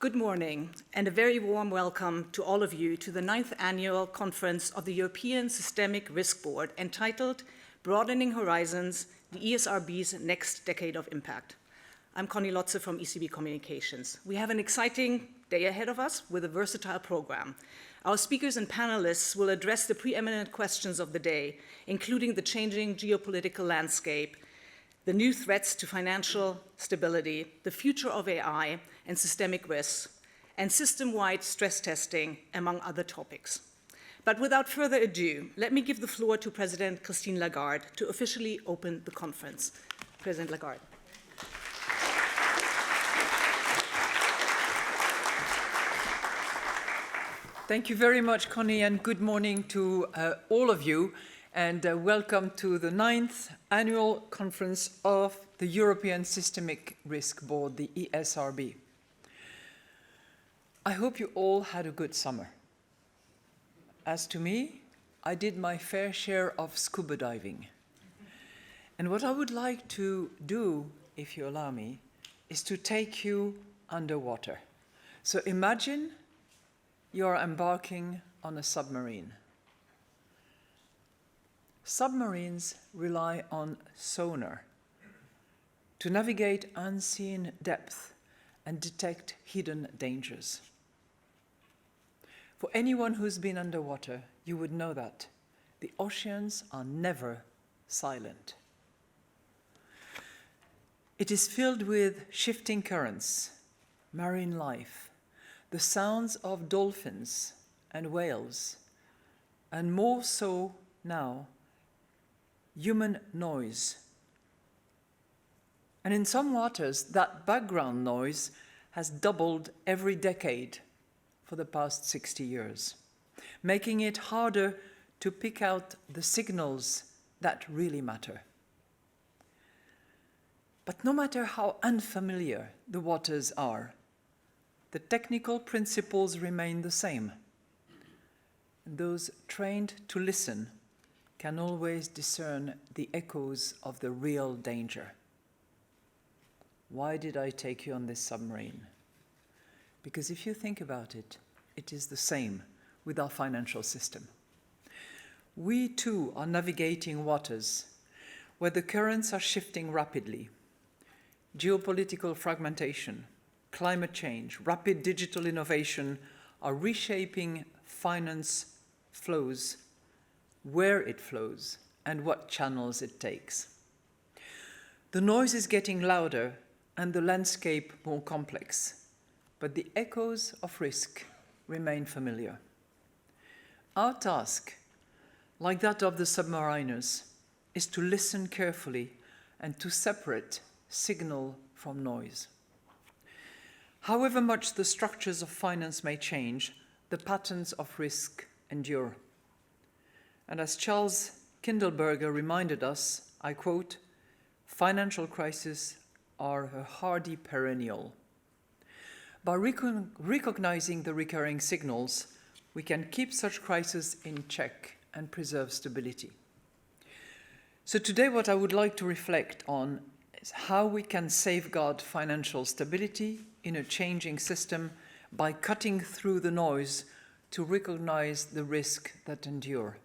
Good morning, and a very warm welcome to all of you to the 9th Annual Conference of the European Systemic Risk Board, entitled Broadening Horizons, the ESRB's Next Decade of Impact. I'm Connie Lotze from ECB Communications. We have an exciting day ahead of us with a versatile program. Our speakers and panelists will address the preeminent questions of the day, including the changing geopolitical landscape, the new threats to financial stability, the future of AI and systemic risks, and system-wide stress testing, among other topics. But without further ado, let me give the floor to President Christine Lagarde to officially open the conference. President Lagarde. Thank you very much, Connie, and good morning to all of you. And welcome to the 9th Annual Conference of the European Systemic Risk Board, the ESRB. I hope you all had a good summer. As to me, I did my fair share of scuba diving. And what I would like to do, if you allow me, is to take you underwater. So imagine you're embarking on a submarine. Submarines rely on sonar to navigate unseen depth and detect hidden dangers. For anyone who's been underwater, you would know that the oceans are never silent. It is filled with shifting currents, marine life, the sounds of dolphins and whales, and more so now, human noise. And in some waters, that background noise has doubled every decade for the past 60 years, making it harder to pick out the signals that really matter. But no matter how unfamiliar the waters are, the technical principles remain the same. And those trained to listen can always discern the echoes of the real danger. Why did I take you on this submarine? Because if you think about it, it is the same with our financial system. We too are navigating waters where the currents are shifting rapidly. Geopolitical fragmentation, climate change, rapid digital innovation are reshaping finance flows, where it flows, and what channels it takes. The noise is getting louder and the landscape more complex, but the echoes of risk remain familiar. Our task, like that of the submariners, is to listen carefully and to separate signal from noise. However much the structures of finance may change, the patterns of risk endure. And as Charles Kindleberger reminded us, I quote, "Financial crises are a hardy perennial." By recognizing the recurring signals, we can keep such crises in check and preserve stability. So today what I would like to reflect on is how we can safeguard financial stability in a changing system by cutting through the noise to recognize the risk that endure.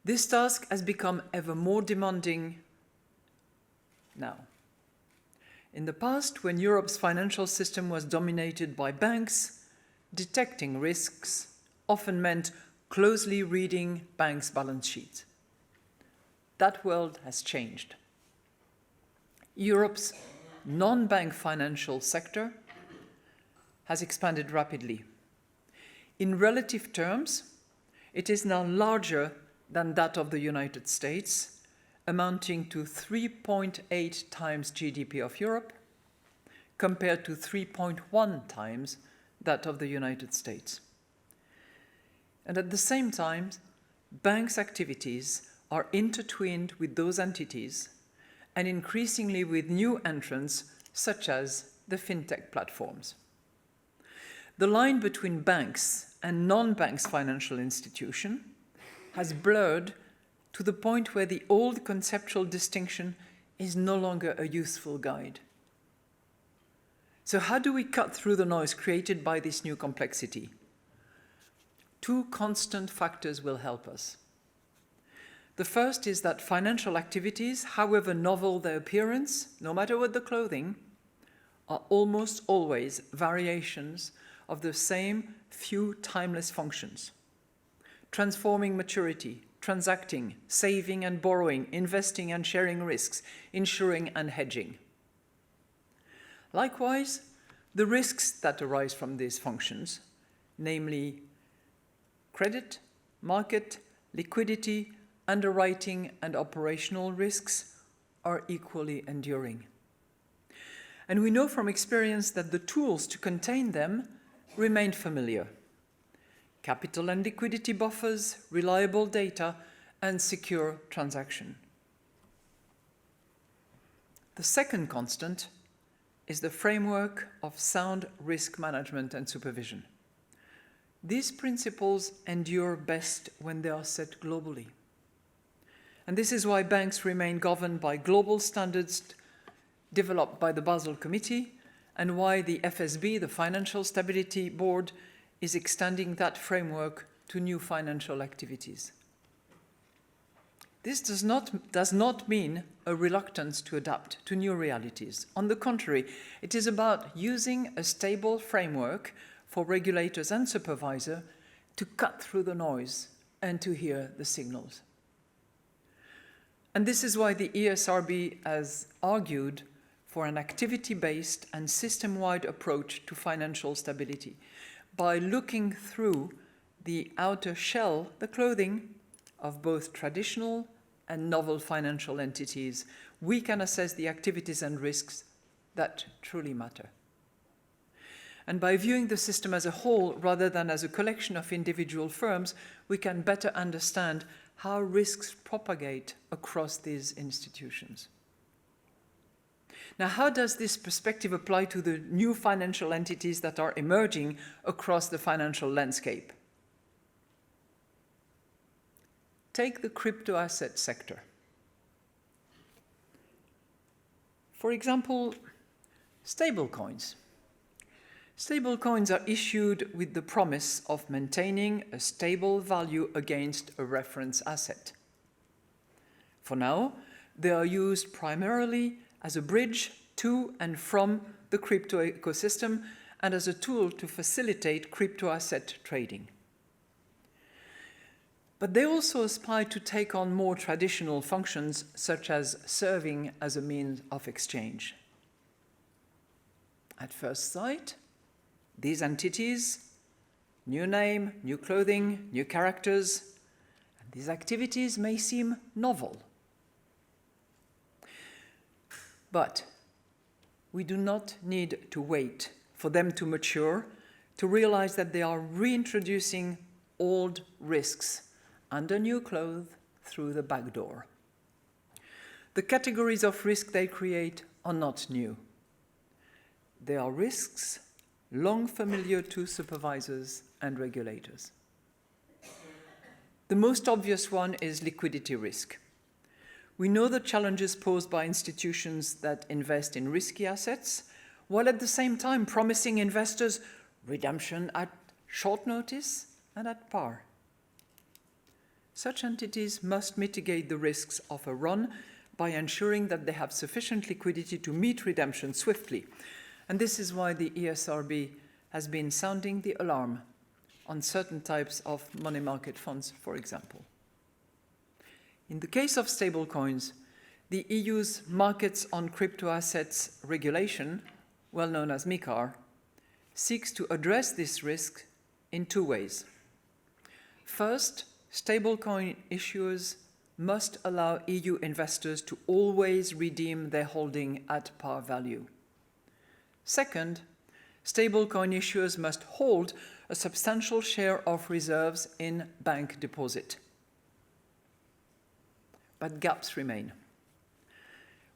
This task has become ever more demanding now. In the past, when Europe's financial system was dominated by banks, detecting risks often meant closely reading banks' balance sheets. That world has changed. Europe's non-bank financial sector has expanded rapidly. In relative terms, it is now larger than that of the United States, amounting to 3.8 times GDP of Europe, compared to 3.1 times that of the United States. And at the same time, banks' activities are intertwined with those entities and increasingly with new entrants such as the fintech platforms. The line between banks and non-banks financial institutions has blurred to the point where the old conceptual distinction is no longer a useful guide. So how do we cut through the noise created by this new complexity? Two constant factors will help us. The first is that financial activities, however novel their appearance, no matter what the clothing, are almost always variations of the same few timeless functions: transforming maturity, transacting, saving and borrowing, investing and sharing risks, insuring and hedging. Likewise, the risks that arise from these functions, namely credit, market, liquidity, underwriting, and operational risks, are equally enduring. And we know from experience that the tools to contain them remain familiar: capital and liquidity buffers, reliable data, and secure transaction. The second constant is the framework of sound risk management and supervision. These principles endure best when they are set globally. And this is why banks remain governed by global standards developed by the Basel Committee, and why the FSB, the Financial Stability Board, is extending that framework to new financial activities. This does not mean a reluctance to adapt to new realities. On the contrary, it is about using a stable framework for regulators and supervisors to cut through the noise and to hear the signals. And this is why the ESRB has argued for an activity-based and system-wide approach to financial stability. By looking through the outer shell, the clothing, of both traditional and novel financial entities, we can assess the activities and risks that truly matter. And by viewing the system as a whole rather than as a collection of individual firms, we can better understand how risks propagate across these institutions. Now, how does this perspective apply to the new financial entities that are emerging across the financial landscape? Take the crypto asset sector. For example, stablecoins. Stablecoins are issued with the promise of maintaining a stable value against a reference asset. For now, they are used primarily as a bridge to and from the crypto ecosystem and as a tool to facilitate crypto asset trading. But they also aspire to take on more traditional functions, such as serving as a means of exchange. At first sight, these entities, new name, new clothing, new characters, and these activities may seem novel. But we do not need to wait for them to mature to realize that they are reintroducing old risks under new clothes through the back door. The categories of risk they create are not new. They are risks long familiar to supervisors and regulators. The most obvious one is liquidity risk. We know the challenges posed by institutions that invest in risky assets, while at the same time promising investors redemption at short notice and at par. Such entities must mitigate the risks of a run by ensuring that they have sufficient liquidity to meet redemption swiftly. And this is why the ESRB has been sounding the alarm on certain types of money market funds, for example. In the case of stablecoins, the EU's Markets on Crypto Assets regulation, well known as MiCAR, seeks to address this risk in two ways. First, stablecoin issuers must allow EU investors to always redeem their holding at par value. Second, stablecoin issuers must hold a substantial share of reserves in bank deposit. But gaps remain.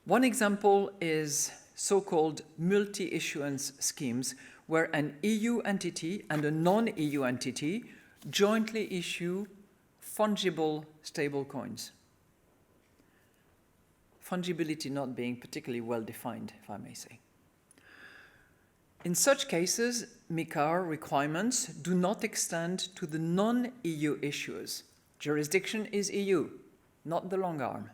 One example is so-called multi-issuance schemes, where an EU entity and a non-EU entity jointly issue fungible stablecoins. Fungibility not being particularly well defined, if I may say. In such cases, MiCAR requirements do not extend to the non-EU issuers. Jurisdiction is EU, not the long arm.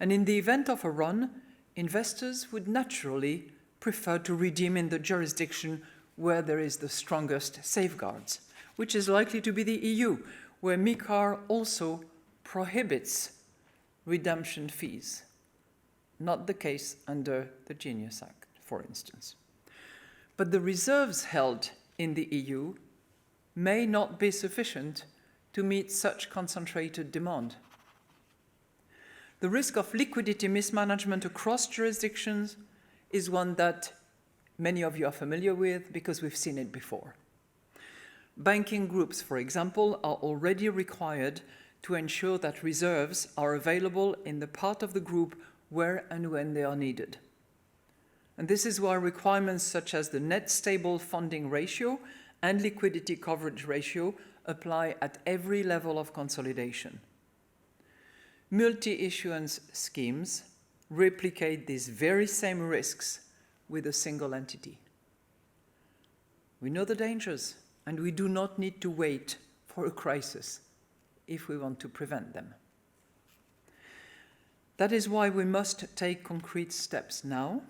And in the event of a run, investors would naturally prefer to redeem in the jurisdiction where there is the strongest safeguards, which is likely to be the EU, where MiCAR also prohibits redemption fees. Not the case under the Genius Act, for instance. But the reserves held in the EU may not be sufficient to meet such concentrated demand. The risk of liquidity mismanagement across jurisdictions is one that many of you are familiar with because we've seen it before. Banking groups, for example, are already required to ensure that reserves are available in the part of the group where and when they are needed. And this is why requirements such as the net stable funding ratio and liquidity coverage ratio apply at every level of consolidation. Multi-issuance schemes replicate these very same risks with a single entity. We know the dangers, and we do not need to wait for a crisis if we want to prevent them. That is why we must take concrete steps now.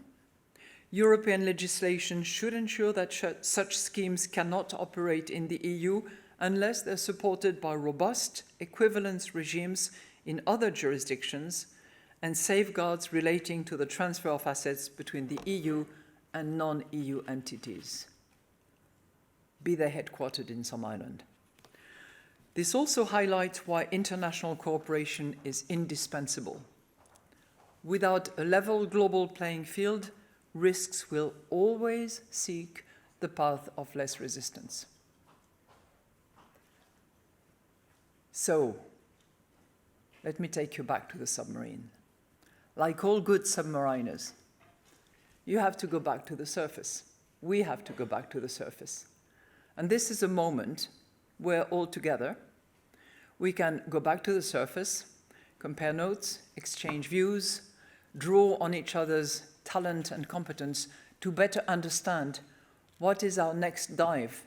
European legislation should ensure that such schemes cannot operate in the EU unless they're supported by robust equivalence regimes in other jurisdictions and safeguards relating to the transfer of assets between the EU and non-EU entities, be they headquartered in some island. This also highlights why international cooperation is indispensable. Without a level global playing field, risks will always seek the path of less resistance. So, let me take you back to the submarine. Like all good submariners, you have to go back to the surface. We have to go back to the surface. And this is a moment where all together we can go back to the surface, compare notes, exchange views, draw on each other's talent and competence to better understand what is our next dive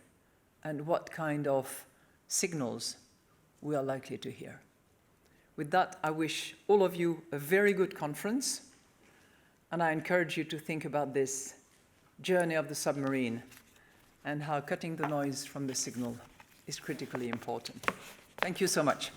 and what kind of signals we are likely to hear. With that, I wish all of you a very good conference, and I encourage you to think about this journey of the submarine and how cutting the noise from the signal is critically important. Thank you so much.